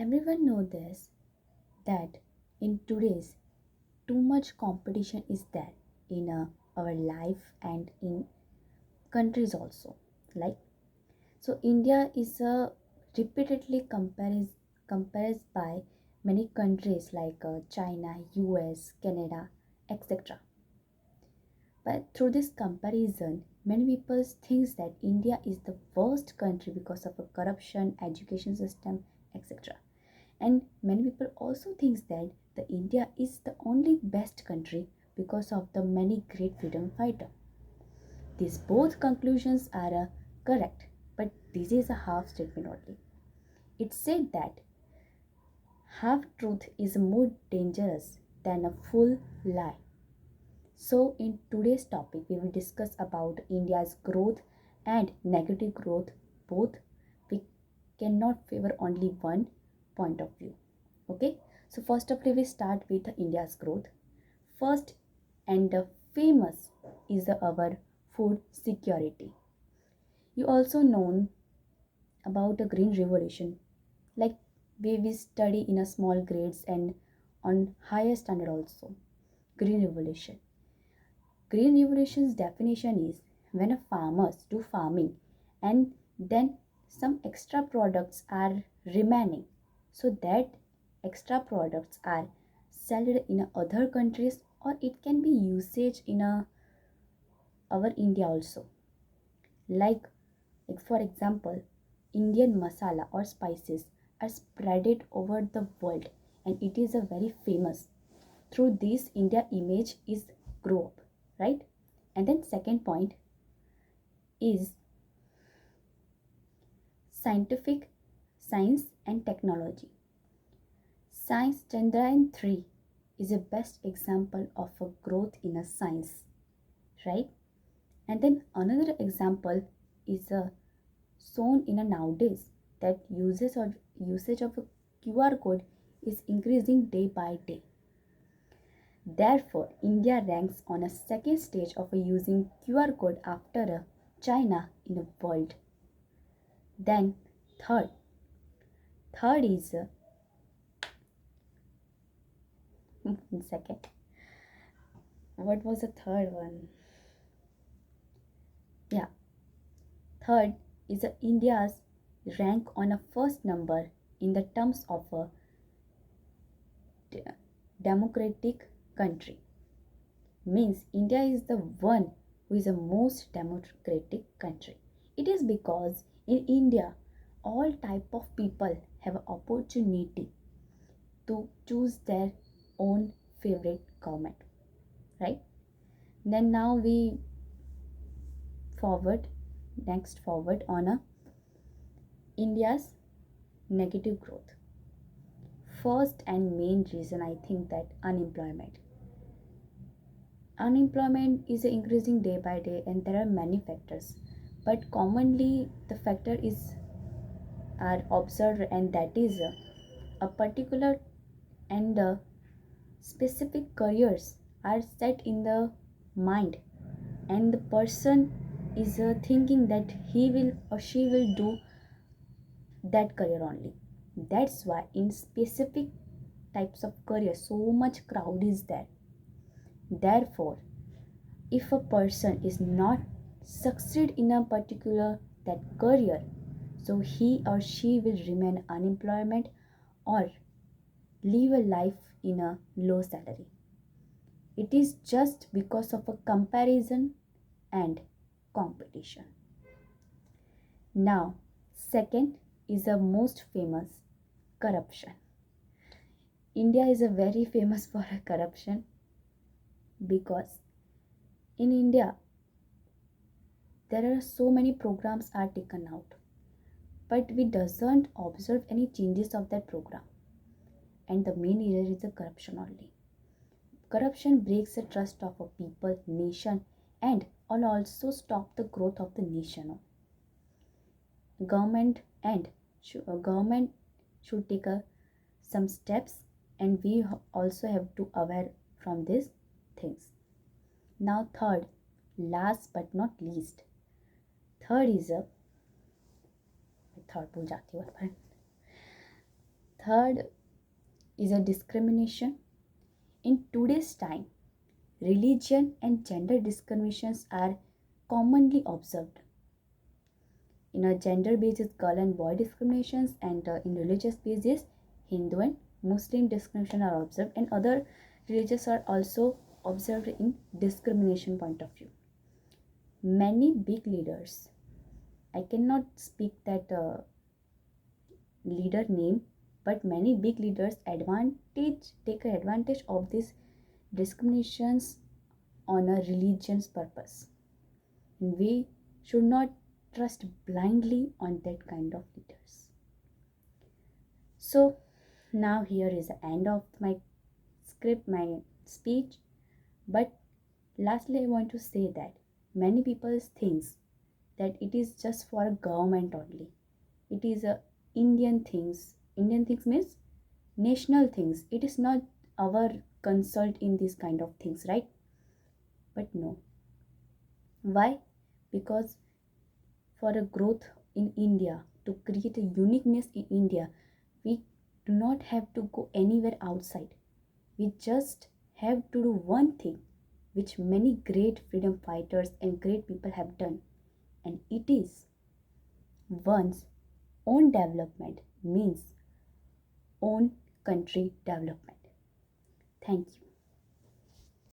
Everyone knows this that in today's too much competition is there in our life and in countries also. Like so, India is repeatedly compared by many countries like China, US, Canada, etc. But through this comparison, many people think that India is the worst country because of a corruption, education system, etc. And many people also think that the India is the only best country because of the many great freedom fighter. These both conclusions are correct, but this is a half statement only. It said that half truth is more dangerous than a full lie. So, in today's topic, we will discuss about India's growth and negative growth. Both we cannot favor only one point of view. Okay, so first of all, we start with India's growth. First and the famous is our food security. You also known about the green revolution, like we study in a small grades and on higher standard also. Green revolution. Green revolution's definition is when a farmers do farming and then some extra products are remaining, so that extra products are sold in other countries, or it can be usage in our India also. Like for example, Indian masala or spices are spreaded over the world and it is a very famous. Through this India image is grow up, right? And then second point is scientific science and technology. Science Chandrayaan 3 is a best example of a growth in a science, right? And then another example is shown in a nowadays that usage of a QR code is increasing day by day. Therefore, India ranks on a second stage of using QR code after China in the world. Then third, third is second. What was the third one? Yeah, third is India's rank on a first number in the terms of a democratic country. Means India is the one who is the most democratic country. It is because in India all type of people have an opportunity to choose their own favorite government, right? Then now we forward forward on India's negative growth. First and main reason I think that unemployment is increasing day by day and there are many factors, but commonly the factor is are observed, and that is a particular and specific careers are set in the mind, and the person is thinking that he will or she will do that career only. That's why in specific types of career so much crowd is there. Therefore, if a person is not succeed in a particular that career, so he or she will remain unemployment or live a life in a low salary. It is just because of a comparison and competition. Now, second is the most famous, corruption. India is a very famous for corruption because in India there are so many programs are taken out, but we doesn't observe any changes of that program, and the main reason is the corruption only. Corruption breaks the trust of a people, nation, and will also stop the growth of the nation. Government should take some steps, and we also have to aware from these things. Now third, last but not least, third is a third भूल जाती हूँ third is a discrimination. In today's time, religion and gender discriminations are commonly observed. In a gender basis, girl and boy discriminations, and in religious basis, Hindu and Muslim discrimination are observed, and other religions are also observed in discrimination point of view. Many big leaders, I cannot speak that leader name, but many big leaders advantage take advantage of these discriminations on a religion's purpose. And we should not trust blindly on that kind of leaders. So now here is the end of my script, my speech. But lastly, I want to say that many people think that it is just for a government only. It is a Indian things. Indian things means national things. It is not our consult in these kind of things, right? But no. Why? Because for a growth in India, to create a uniqueness in India, we do not have to go anywhere outside. We just have to do one thing which many great freedom fighters and great people have done, and it is one's own development means own country development. Thank you.